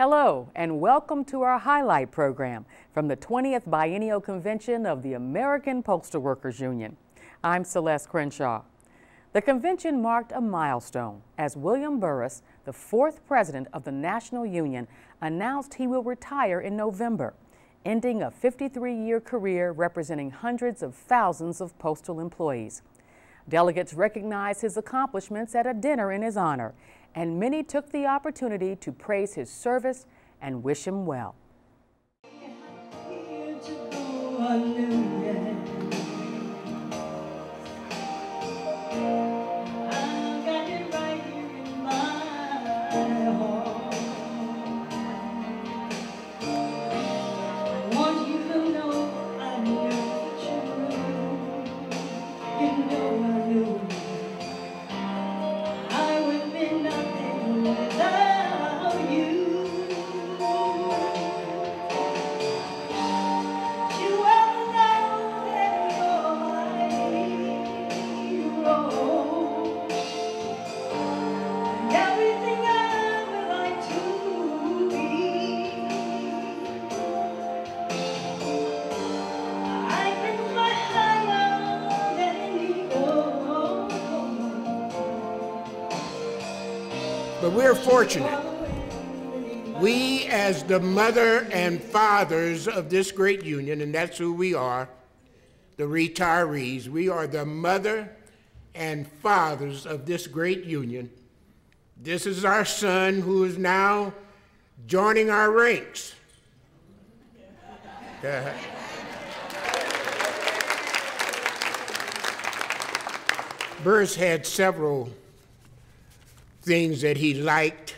Hello and welcome to our highlight program from the 20th Biennial Convention of the American Postal Workers Union. I'm Celeste Crenshaw. The convention marked a milestone as William Burris, the fourth president of the National Union, announced he will retire in November, ending a 53-year career representing hundreds of thousands of postal employees. Delegates recognized his accomplishments at a dinner in his honor, and many took the opportunity to praise his service and wish him well. But we're fortunate. We, as the mother and fathers of this great union, and that's who we are, the retirees, we are the mother and fathers of this great union. This is our son who is now joining our ranks. Burris had several things that he liked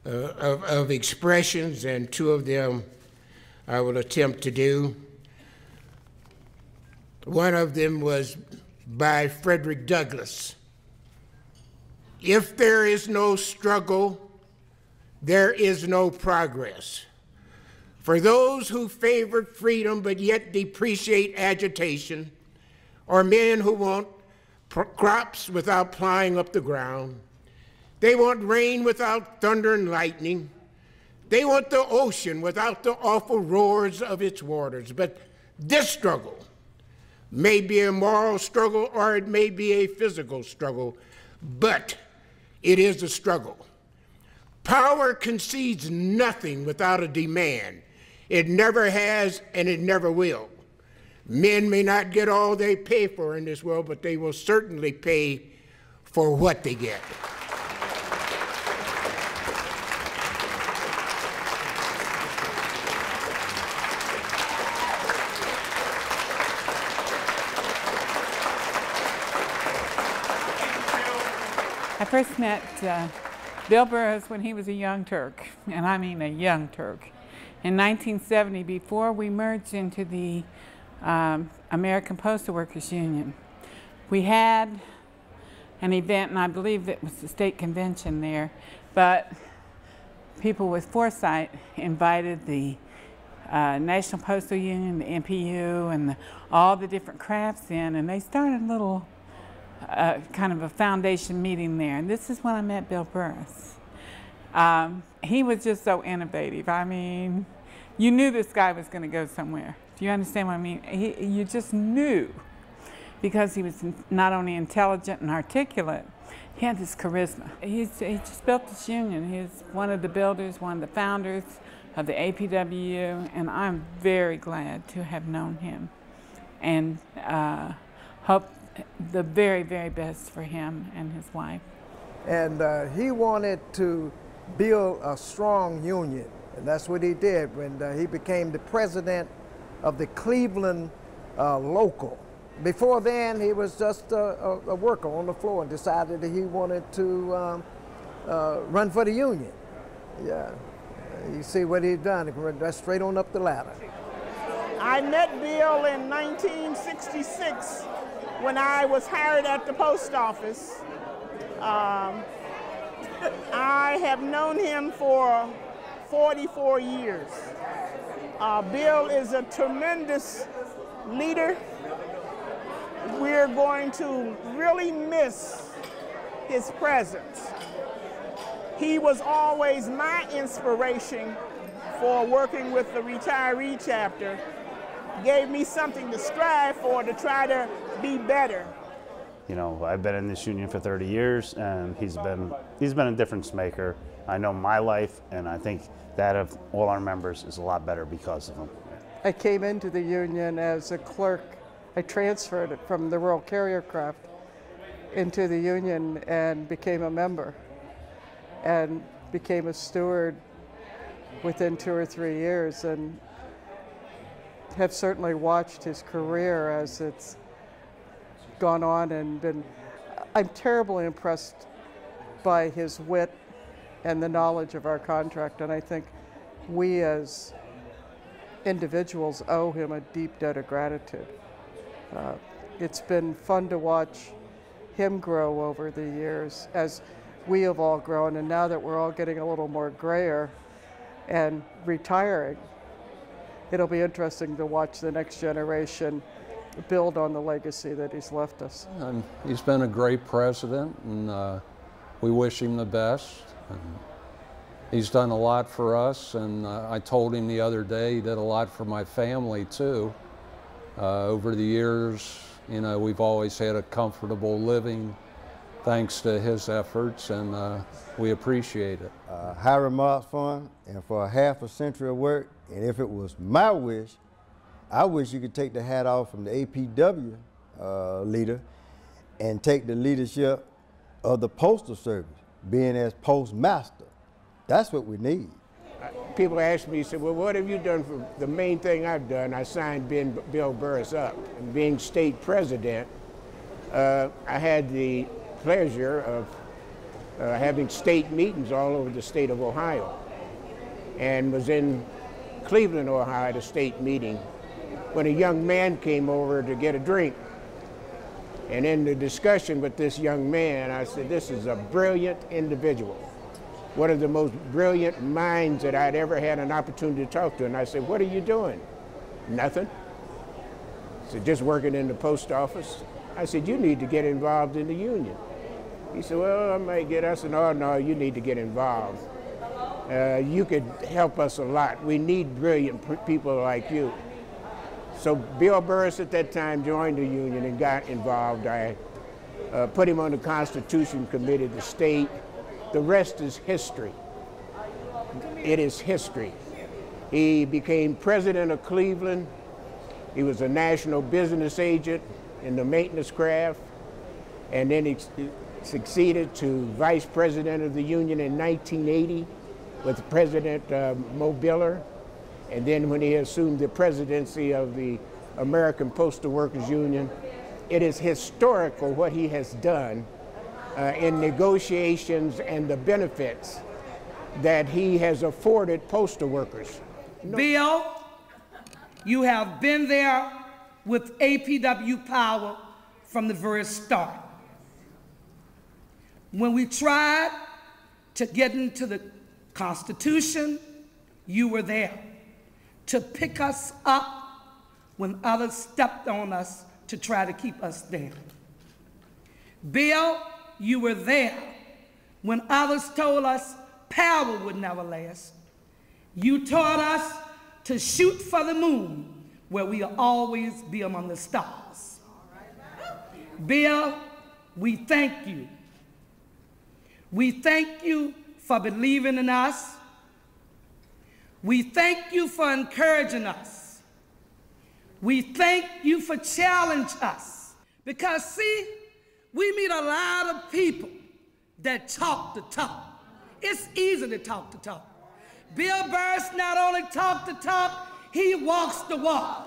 of expressions, and two of them I will attempt to do. One of them was by Frederick Douglass. If there is no struggle, there is no progress. For those who favor freedom but yet depreciate agitation, or men who want crops without plowing up the ground. They want rain without thunder and lightning. They want the ocean without the awful roars of its waters. But this struggle may be a moral struggle or it may be a physical struggle, but it is a struggle. Power concedes nothing without a demand. It never has and it never will. Men may not get all they pay for in this world, but they will certainly pay for what they get. I first met Bill Burris when he was a young Turk, and I mean a young Turk. In 1970, before we merged into the American Postal Workers Union. We had an event, and I believe it was the state convention there, but people with foresight invited the National Postal Union, the APWU, and all the different crafts in, and they started a little kind of a foundation meeting there. And this is when I met Bill Burris. He was just so innovative. I mean, you knew this guy was going to go somewhere. Do you understand what I mean? You just knew, because he was not only intelligent and articulate, he had this charisma. He just built this union. He's one of the builders, one of the founders of the APWU, and I'm very glad to have known him, and hope the very, very best for him and his wife. And he wanted to build a strong union, and that's what he did when he became the president of the Cleveland local. Before then, he was just a worker on the floor and decided that he wanted to run for the union. Yeah, you see what he'd done, that's straight on up the ladder. I met Bill in 1966 when I was hired at the post office. I have known him for 44 years. Bill is a tremendous leader. We're going to really miss his presence. he was always my inspiration for working with the retiree chapter. Gave me something to strive for, to try to be better. You know, I've been in this union for 30 years, and he's been a difference maker. I know my life, and I think that of all our members is a lot better because of him. I came into the union as a clerk. I transferred it from the Rural Carrier Craft into the union and became a member and became a steward within 2 or 3 years, and have certainly watched his career as it's gone on and been. I'm terribly impressed by his wit and the knowledge of our contract, and I think we as individuals owe him a deep debt of gratitude. It's been fun to watch him grow over the years as we have all grown, and now that we're all getting a little more grayer and retiring, it'll be interesting to watch the next generation build on the legacy that he's left us. He's been a great president, and we wish him the best. And he's done a lot for us, and I told him the other day he did a lot for my family too. Over the years, you know, we've always had a comfortable living thanks to his efforts, and we appreciate it. High remarks for him, and for a half a century of work, and if it was my wish, I wish you could take the hat off from the APWU leader and take the leadership of the Postal Service, being as postmaster. That's what we need. People ask me, say, well, what have you done for the main thing I've done? I signed Bill Burris up. And being state president, I had the pleasure of having state meetings all over the state of Ohio, and was in Cleveland, Ohio, at a state meeting when a young man came over to get a drink. And in the discussion with this young man, I said, this is a brilliant individual, one of the most brilliant minds that I'd ever had an opportunity to talk to. And I said, what are you doing? Nothing. I said, just working in the post office. I said, you need to get involved in the union. He said, well, I might get us. I said, no, you need to get involved. You could help us a lot. We need brilliant people like you. So Bill Burris at that time joined the union and got involved. I put him on the Constitution Committee of the state. The rest is history. It is history. He became president of Cleveland. He was a national business agent in the maintenance craft, and then he succeeded to vice president of the union in 1980 with President Mo Biller. And then when he assumed the presidency of the American Postal Workers Union, it is historical what he has done in negotiations and the benefits that he has afforded postal workers. Bill, you have been there with APWU power from the very start. When we tried to get into the Constitution, you were there to pick us up when others stepped on us to try to keep us down. Bill, you were there when others told us power would never last. You taught us to shoot for the moon, where we'll always be among the stars. Bill, we thank you. We thank you for believing in us. We thank you for encouraging us. We thank you for challenging us. Because see, we meet a lot of people that talk the talk. It's easy to talk the talk. Bill Burris not only talked the talk, he walks the walk.